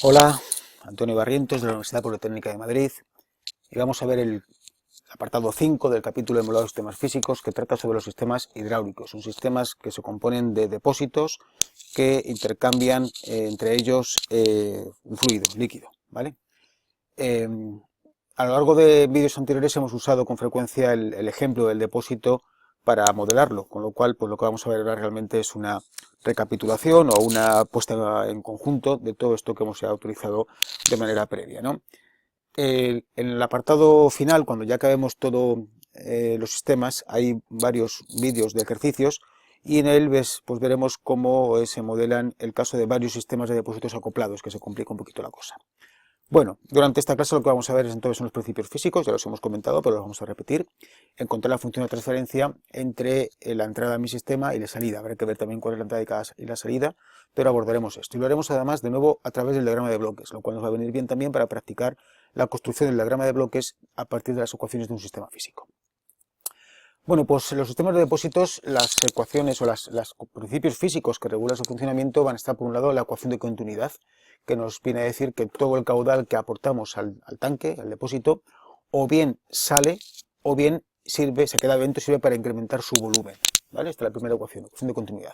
Hola, Antonio Barrientos de la Universidad Politécnica de Madrid y vamos a ver el apartado 5 del capítulo de modelados de sistemas físicos que trata sobre los sistemas hidráulicos. Son sistemas que se componen de depósitos que intercambian entre ellos un fluido, líquido, ¿vale? Eh, a lo largo de vídeos anteriores hemos usado con frecuencia el ejemplo del depósito para modelarlo, con lo cual pues lo que vamos a ver ahora realmente es una recapitulación o una puesta en conjunto de todo esto que hemos ya utilizado de manera previa, ¿no? En el apartado final, cuando ya acabemos todos los sistemas, hay varios vídeos de ejercicios y en él pues veremos cómo se modelan el caso de varios sistemas de depósitos acoplados, que se complica un poquito la cosa. Bueno, durante esta clase lo que vamos a ver entonces son los principios físicos, ya los hemos comentado, pero los vamos a repetir. Encontrar la función de transferencia entre la entrada de mi sistema y la salida. Habrá que ver también cuál es la entrada y la salida, pero abordaremos esto. Y lo haremos además de nuevo a través del diagrama de bloques, lo cual nos va a venir bien también para practicar la construcción del diagrama de bloques a partir de las ecuaciones de un sistema físico. Bueno, pues en los sistemas de depósitos, las ecuaciones o los principios físicos que regulan su funcionamiento van a estar, por un lado, la ecuación de continuidad, que nos viene a decir que todo el caudal que aportamos al tanque, al depósito, o bien sale, o bien sirve, se queda dentro y sirve para incrementar su volumen, ¿vale? Esta es la primera ecuación de continuidad.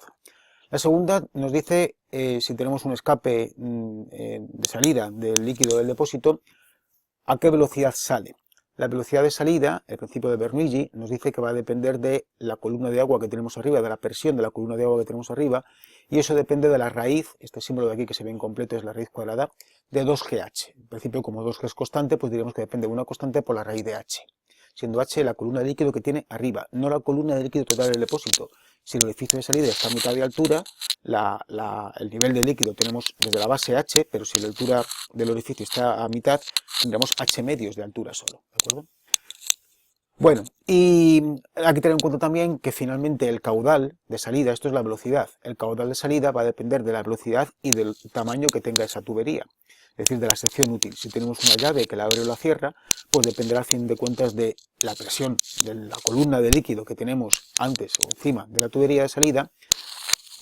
La segunda nos dice si tenemos un escape de salida del líquido del depósito, a qué velocidad sale. La velocidad de salida, el principio de Bernoulli, nos dice que va a depender de la columna de agua que tenemos arriba, de la presión de la columna de agua que tenemos arriba, y eso depende de la raíz, este símbolo de aquí que se ve incompleto es la raíz cuadrada, de 2GH. En principio, como 2G es constante, pues diríamos que depende de una constante por la raíz de H, siendo H la columna de líquido que tiene arriba, no la columna de líquido total del depósito. Si el orificio de salida está a mitad de altura, el nivel de líquido tenemos desde la base H, pero si la altura del orificio está a mitad, tendremos H medios de altura solo, ¿de acuerdo? Bueno, y hay que tener en cuenta también que finalmente el caudal de salida, esto es la velocidad, el caudal de salida va a depender de la velocidad y del tamaño que tenga esa tubería, es decir, de la sección útil. Si tenemos una llave que la abre o la cierra, pues dependerá al fin de cuentas de la presión de la columna de líquido que tenemos antes o encima de la tubería de salida,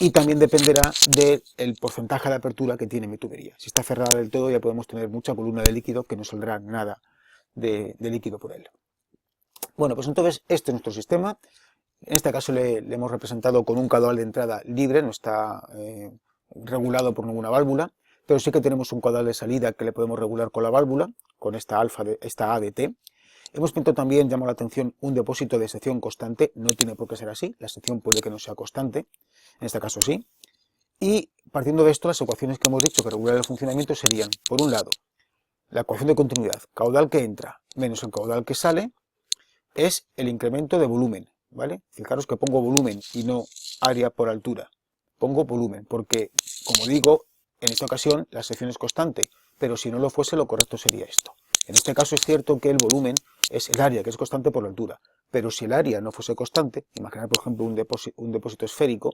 y también dependerá del porcentaje de apertura que tiene mi tubería. Si está cerrada del todo ya podemos tener mucha columna de líquido que no saldrá nada de líquido por él. Bueno, pues entonces este es nuestro sistema. En este caso le hemos representado con un caudal de entrada libre, no está regulado por ninguna válvula, pero sí que tenemos un caudal de salida que le podemos regular con la válvula, con esta A de T. Hemos pintado también, llama la atención, un depósito de sección constante, no tiene por qué ser así, la sección puede que no sea constante, en este caso sí. Y partiendo de esto, las ecuaciones que hemos dicho que regulan el funcionamiento serían, por un lado, la ecuación de continuidad, caudal que entra menos el caudal que sale, es el incremento de volumen, ¿vale? Fijaros que pongo volumen y no área por altura. Pongo volumen porque, como digo, en esta ocasión la sección es constante, pero si no lo fuese, lo correcto sería esto. En este caso es cierto que el volumen es el área, que es constante por la altura, pero si el área no fuese constante, imaginar por ejemplo un depósito esférico,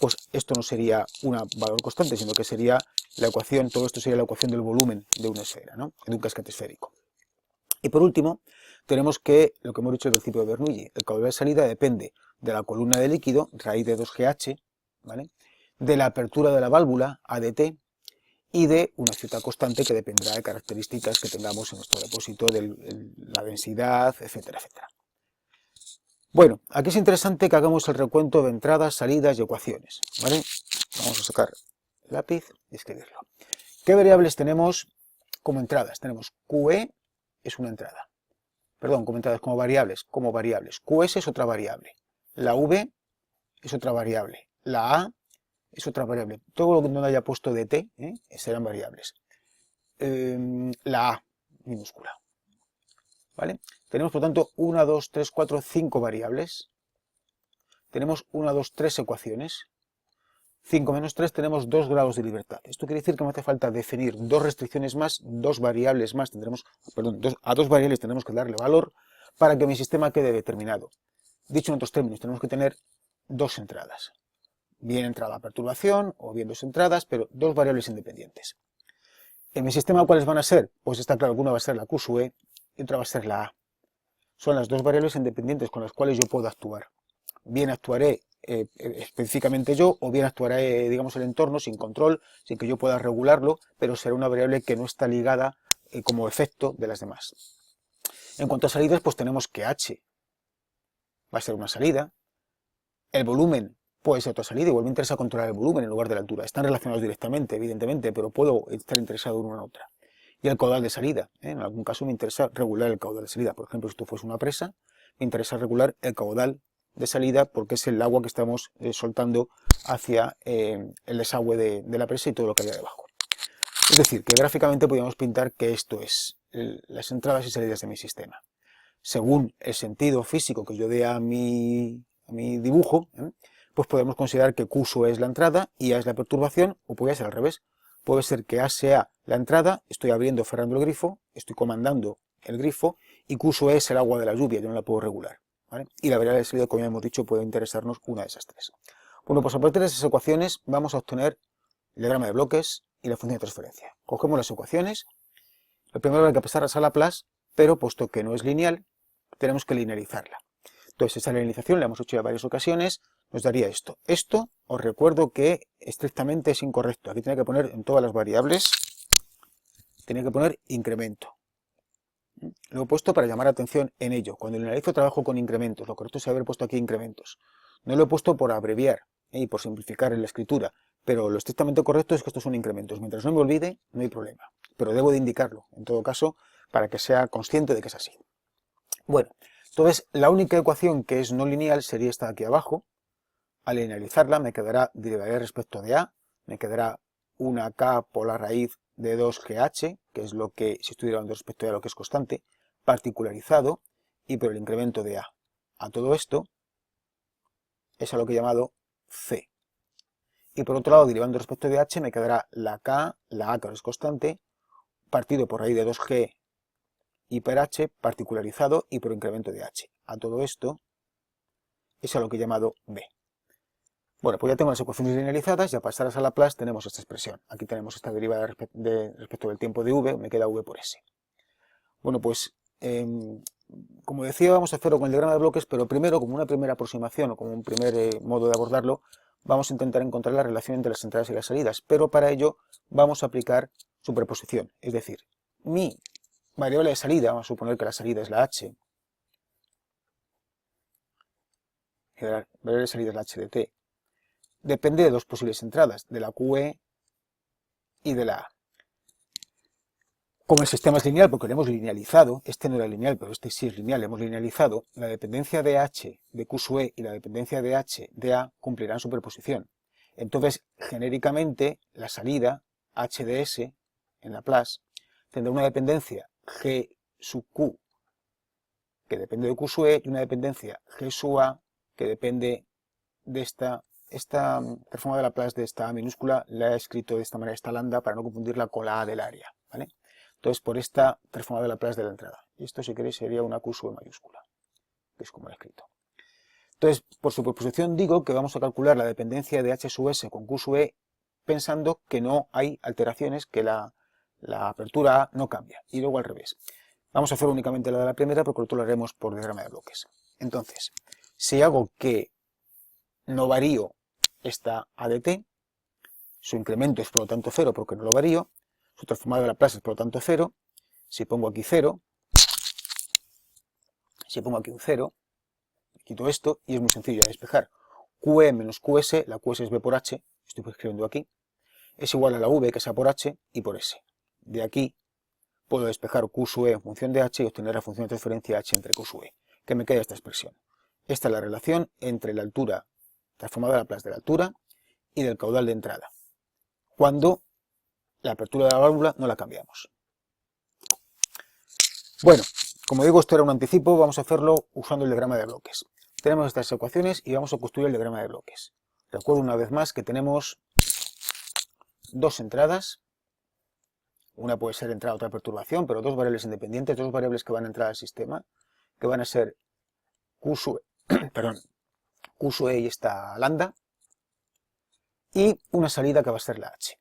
pues esto no sería un valor constante, sino que sería la ecuación, todo esto sería la ecuación del volumen de una esfera, ¿no? De un casquete esférico. Y por último, tenemos que, lo que hemos dicho al principio de Bernoulli, el caudal de salida depende de la columna de líquido, raíz de 2GH, ¿vale? De la apertura de la válvula, AdT, y de una cierta constante que dependerá de características que tengamos en nuestro depósito, de la densidad, etcétera, etcétera. Bueno, aquí es interesante que hagamos el recuento de entradas, salidas y ecuaciones, ¿vale? Vamos a sacar el lápiz y escribirlo. ¿Qué variables tenemos como entradas? Tenemos QE, es una entrada. Perdón, como entradas, como variables. QS es otra variable. La V es otra variable. La A es otra variable. Todo lo que no haya puesto de T serán variables. La A minúscula. ¿Vale? Tenemos, por tanto, 1, 2, 3, 4, 5 variables. Tenemos 1, 2, 3 ecuaciones. 5 menos 3 tenemos 2 grados de libertad. Esto quiere decir que me hace falta definir 2 restricciones más, 2 variables más. A 2 variables tenemos que darle valor para que mi sistema quede determinado. Dicho en otros términos, tenemos que tener 2 entradas. Bien entrada perturbación o bien 2 entradas, pero 2 variables independientes. En mi sistema, ¿cuáles van a ser? Pues está claro que una va a ser la Q sub E y otra va a ser la A. Son las 2 variables independientes con las cuales yo puedo actuar. Bien actuaré específicamente yo, o bien actuará, digamos, el entorno sin control, sin que yo pueda regularlo, pero será una variable que no está ligada como efecto de las demás. En cuanto a salidas, pues tenemos que h va a ser una salida, el volumen puede ser otra salida, igual me interesa controlar el volumen en lugar de la altura. Están relacionados directamente, evidentemente, pero puedo estar interesado en una u otra. Y el caudal de salida, en algún caso me interesa regular el caudal de salida. Por ejemplo, si esto fuese una presa, me interesa regular el caudal de salida porque es el agua que estamos soltando hacia el desagüe de la presa y todo lo que hay debajo. Es decir, que gráficamente podríamos pintar que esto es las entradas y salidas de mi sistema. Según el sentido físico que yo dé a mi dibujo, pues podemos considerar que Q sub E es la entrada y A es la perturbación, o puede ser al revés. Puede ser que A sea la entrada, estoy abriendo o cerrando el grifo, estoy comandando el grifo, y Q sub E es el agua de la lluvia, yo no la puedo regular, ¿vale? Y la variable de salida, como ya hemos dicho, puede interesarnos una de esas tres. Bueno, pues a partir de esas ecuaciones vamos a obtener el diagrama de bloques y la función de transferencia. Cogemos las ecuaciones, lo primero hay que pasarlas a Laplace, pero puesto que no es lineal, tenemos que linealizarla. Entonces, esa linealización la hemos hecho ya en varias ocasiones, nos daría esto. Esto, os recuerdo que estrictamente es incorrecto. Aquí tenía que poner en todas las variables, tenía que poner incremento. Lo he puesto para llamar atención en ello. Cuando linealizo trabajo con incrementos, lo correcto es haber puesto aquí incrementos. No lo he puesto por abreviar y por simplificar en la escritura, pero lo estrictamente correcto es que estos son incrementos. Mientras no me olvide, no hay problema. Pero debo de indicarlo, en todo caso, para que sea consciente de que es así. Bueno, entonces la única ecuación que es no lineal sería esta de aquí abajo. Al linealizarla me quedará, derivaré respecto de A, me quedará una K por la raíz de 2GH, que es lo que, si estoy derivando respecto de A, lo que es constante, particularizado, y por el incremento de A. A todo esto es a lo que he llamado C. Y por otro lado, derivando respecto de H, me quedará la K, la A, que es constante, partido por raíz de 2G hiper H, particularizado, y por incremento de H. A todo esto es a lo que he llamado B. Bueno, pues ya tengo las ecuaciones linealizadas y a pasarlas a Laplace tenemos esta expresión. Aquí tenemos esta derivada respecto del tiempo de V, me queda V por S. Bueno, pues, como decía, vamos a hacerlo con el diagrama de bloques, pero primero, como una primera aproximación o como un primer modo de abordarlo, vamos a intentar encontrar la relación entre las entradas y las salidas, pero para ello vamos a aplicar superposición, es decir, mi variable de salida, vamos a suponer que la salida es la H, y la variable de salida es la H de T, depende de dos posibles entradas, de la QE y de la A. Como el sistema es lineal, porque lo hemos linealizado, este no era lineal, pero este sí es lineal, hemos linealizado, la dependencia de H de Q sub E y la dependencia de H de A cumplirán superposición. Entonces, genéricamente, la salida H de S en Laplace tendrá una dependencia G sub Q, que depende de Q sub E, y una dependencia G sub A, que depende de esta transformada de Laplace de esta A minúscula, la he escrito de esta manera, esta lambda, para no confundirla con la A del área, ¿vale? Entonces, por esta transformada de Laplace de la entrada. Y esto, si queréis, sería una Q sub E mayúscula, que es como lo he escrito. Entonces, por superposición digo que vamos a calcular la dependencia de H sub S con Q sub E pensando que no hay alteraciones, que la apertura A no cambia. Y luego al revés. Vamos a hacer únicamente la de la primera, porque lo haremos por diagrama de bloques. Entonces, si hago que no varío esta A de T, su incremento es por lo tanto 0 porque no lo varío, su transformada de Laplace es por lo tanto 0, si pongo aquí 0, si pongo aquí un 0, quito esto y es muy sencillo de despejar. QE menos QS, la QS es B por H, estoy escribiendo aquí, es igual a la V que es A por H y por S. De aquí puedo despejar Q sub E en función de H y obtener la función de transferencia H entre Q sub E, que me queda esta expresión. Esta es la relación entre la altura, transformada de Laplace de la altura, y del caudal de entrada, cuando la apertura de la válvula no la cambiamos. Bueno, como digo, esto era un anticipo, vamos a hacerlo usando el diagrama de bloques. Tenemos estas ecuaciones y vamos a construir el diagrama de bloques. Recuerdo una vez más que tenemos dos entradas, una puede ser entrada, otra perturbación, pero dos variables independientes, dos variables que van a entrar al sistema, que van a ser Q sub E y esta lambda, y una salida que va a ser la H.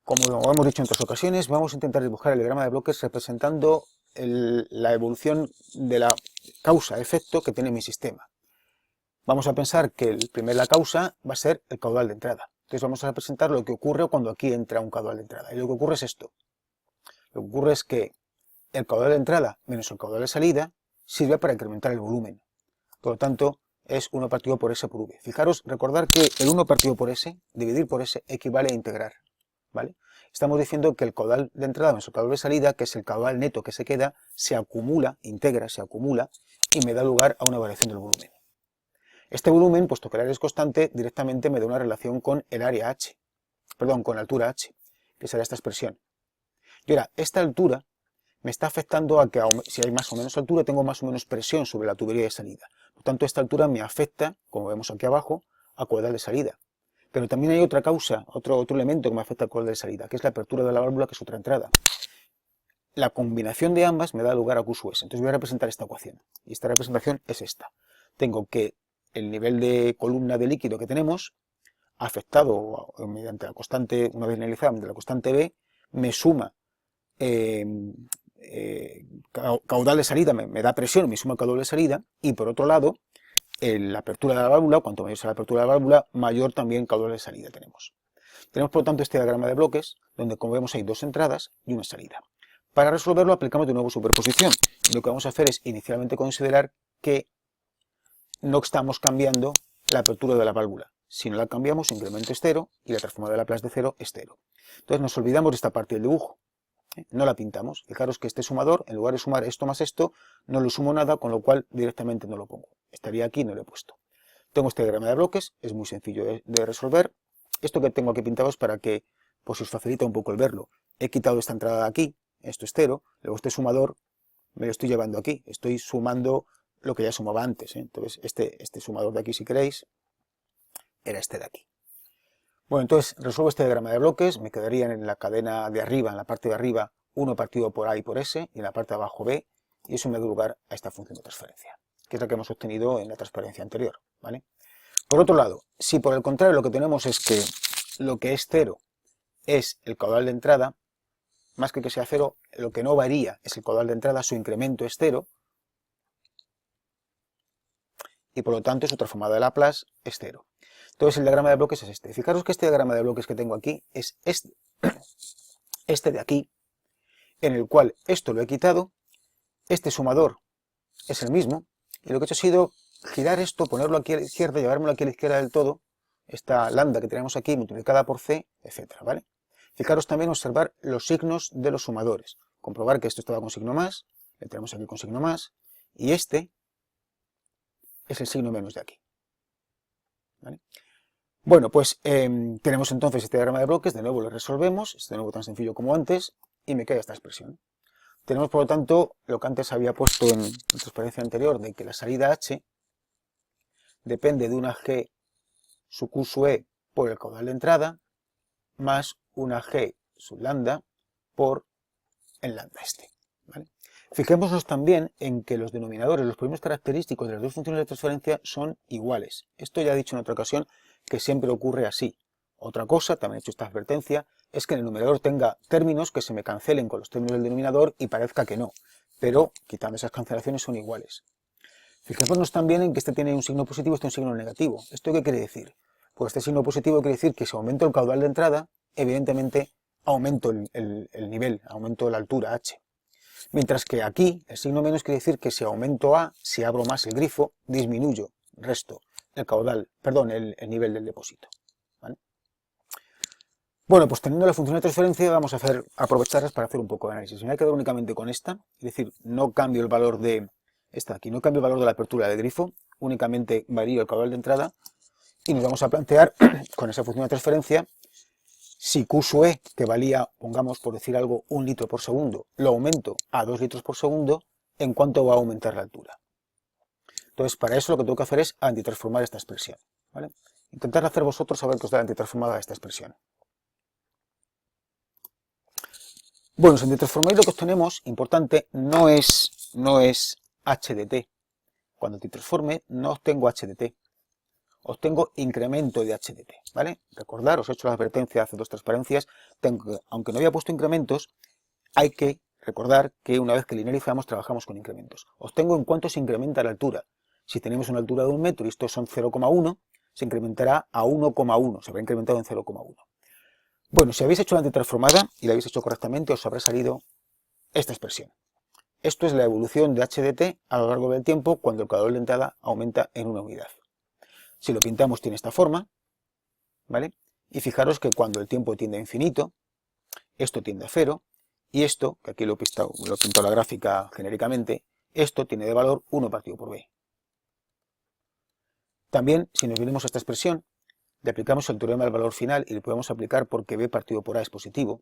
Como hemos dicho en otras ocasiones, vamos a intentar dibujar el diagrama de bloques representando la evolución de la causa-efecto que tiene mi sistema. Vamos a pensar que la causa va a ser el caudal de entrada. Entonces vamos a representar lo que ocurre cuando aquí entra un caudal de entrada. Y lo que ocurre es esto. Lo que ocurre es que el caudal de entrada menos el caudal de salida sirve para incrementar el volumen. Por lo tanto, es 1 partido por S por V. Fijaros, recordar que el 1 partido por S, dividir por S, equivale a integrar. ¿Vale? Estamos diciendo que el caudal de entrada menos el caudal de salida, que es el caudal neto que se queda, se acumula, integra, se acumula, y me da lugar a una variación del volumen. Este volumen, puesto que el área es constante, directamente me da una relación con el área H, perdón, con la altura H, que será esta expresión. Y ahora, esta altura me está afectando a que si hay más o menos altura, tengo más o menos presión sobre la tubería de salida. Por tanto, esta altura me afecta, como vemos aquí abajo, a caudal de salida. Pero también hay otra causa, otro elemento que me afecta al caudal de salida, que es la apertura de la válvula, que es otra entrada. La combinación de ambas me da lugar a Q sub S. Entonces voy a representar esta ecuación. Y esta representación es esta. Tengo que el nivel de columna de líquido que tenemos, afectado mediante la constante, una vez analizada, de la constante B, me suma caudal de salida, me da presión, me suma caudal de salida, y por otro lado, la apertura de la válvula, cuanto mayor sea la apertura de la válvula, mayor también caudal de salida tenemos. Tenemos por lo tanto este diagrama de bloques, donde como vemos hay dos entradas y una salida. Para resolverlo aplicamos de nuevo superposición, y lo que vamos a hacer es inicialmente considerar que no estamos cambiando la apertura de la válvula. Si no la cambiamos, su incremento es 0 y la transformada de Laplace de 0 es 0. Entonces nos olvidamos de esta parte del dibujo. No la pintamos. Fijaros que este sumador, en lugar de sumar esto más esto, no lo sumo nada, con lo cual directamente no lo pongo. Estaría aquí y no lo he puesto. Tengo este diagrama de bloques, es muy sencillo de resolver. Esto que tengo aquí pintado es para que pues, os facilite un poco el verlo. He quitado esta entrada de aquí, esto es 0, luego este sumador me lo estoy llevando aquí. Estoy sumando lo que ya sumaba antes. Entonces este sumador de aquí, si queréis, era este de aquí. Bueno, entonces resuelvo este diagrama de bloques, me quedarían en la cadena de arriba, en la parte de arriba, 1 partido por A y por S, y en la parte de abajo B, y eso me da lugar a esta función de transferencia, que es la que hemos obtenido en la transparencia anterior, ¿vale? Por otro lado, si por el contrario lo que tenemos es que lo que es 0 es el caudal de entrada, más que sea 0, lo que no varía es el caudal de entrada, su incremento es 0, y por lo tanto su transformada de Laplace es 0. Entonces el diagrama de bloques es este. Fijaros que este diagrama de bloques que tengo aquí es este de aquí, en el cual esto lo he quitado, este sumador es el mismo, y lo que he hecho ha sido girar esto, ponerlo aquí a la izquierda, llevármelo aquí a la izquierda del todo, esta lambda que tenemos aquí multiplicada por C, etcétera, ¿vale? Fijaros también observar los signos de los sumadores. Comprobar que esto estaba con signo más, le tenemos aquí con signo más, y este es el signo menos de aquí, ¿vale? Bueno, pues tenemos entonces este diagrama de bloques, de nuevo lo resolvemos, es de nuevo tan sencillo como antes, y me queda esta expresión. Tenemos por lo tanto lo que antes había puesto en la transparencia anterior, de que la salida H depende de una G sub Q sub E por el caudal de entrada, más una G sub lambda por el lambda este, ¿vale? Fijémonos también en que los denominadores, los primeros característicos de las dos funciones de transferencia son iguales. Esto ya he dicho en otra ocasión que siempre ocurre así. Otra cosa, también he hecho esta advertencia, es que en el numerador tenga términos que se me cancelen con los términos del denominador y parezca que no, pero quitando esas cancelaciones son iguales. Fijémonos también en que este tiene un signo positivo y este un signo negativo. ¿Esto qué quiere decir? Pues este signo positivo quiere decir que si aumento el caudal de entrada, evidentemente aumento el nivel, aumento la altura H. Mientras que aquí el signo menos quiere decir que si aumento A, si abro más el grifo, disminuyo, resto el caudal, perdón, el nivel del depósito, ¿vale? Bueno, pues teniendo la función de transferencia vamos a aprovecharlas para hacer un poco de análisis. Me voy a quedar únicamente con esta, es decir, no cambio el valor de esta aquí, no cambio el valor de la apertura del grifo, únicamente varío el caudal de entrada y nos vamos a plantear con esa función de transferencia si Q sub E, que valía, pongamos por decir algo, 1 litro por segundo, lo aumento a 2 litros por segundo, ¿en cuánto va a aumentar la altura? Entonces, para eso lo que tengo que hacer es antitransformar esta expresión, ¿vale? Intentad hacer vosotros a ver que os da la antitransformada de esta expresión. Bueno, si antitransformáis lo que obtenemos, importante, no es h de t. Cuando antitransforme no obtengo h de t. Obtengo incremento de h de t, ¿vale? Recordad, os he hecho la advertencia hace dos transparencias, aunque no había puesto incrementos, hay que recordar que una vez que linearizamos trabajamos con incrementos. Obtengo en cuánto se incrementa la altura. Si tenemos una altura de 1 metro y estos son 0,1, se incrementará a 1,1, se habrá incrementado en 0,1. Bueno, si habéis hecho la antitransformada y la habéis hecho correctamente, os habrá salido esta expresión. Esto es la evolución de h de t a lo largo del tiempo cuando el caudal de entrada aumenta en una unidad. Si lo pintamos tiene esta forma, ¿vale? Y fijaros que cuando el tiempo tiende a infinito, esto tiende a 0, y esto, que aquí lo he pintado la gráfica genéricamente, esto tiene de valor 1 partido por b. También, si nos venimos a esta expresión, le aplicamos el teorema del valor final y le podemos aplicar porque b partido por a es positivo.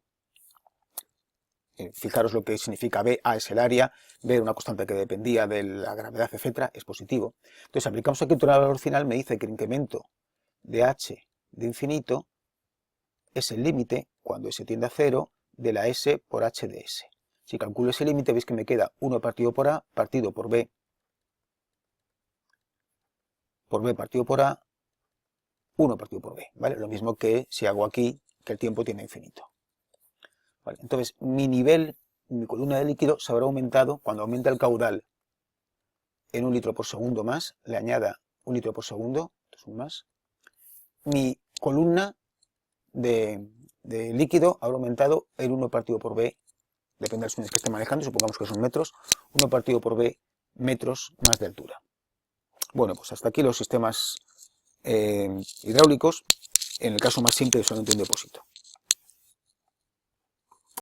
Fijaros lo que significa b, a es el área, b era una constante que dependía de la gravedad, etc., es positivo. Entonces aplicamos aquí el teorema del valor final, me dice que el incremento de h de infinito es el límite, cuando s tiende a 0, de la s por h de s. Si calculo ese límite, veis que me queda 1 partido por a, partido por b partido por a, 1 partido por b, ¿vale? Lo mismo que si hago aquí, que el tiempo tiende a infinito. Vale, entonces, mi columna de líquido se habrá aumentado cuando aumenta el caudal en 1 litro por segundo más, le añada 1 litro por segundo, esto es un más. Mi columna de líquido habrá aumentado el 1 partido por b, depende de las unidades que esté manejando, supongamos que son metros, 1 partido por b metros más de altura. Bueno, pues hasta aquí los sistemas hidráulicos, en el caso más simple solamente un depósito.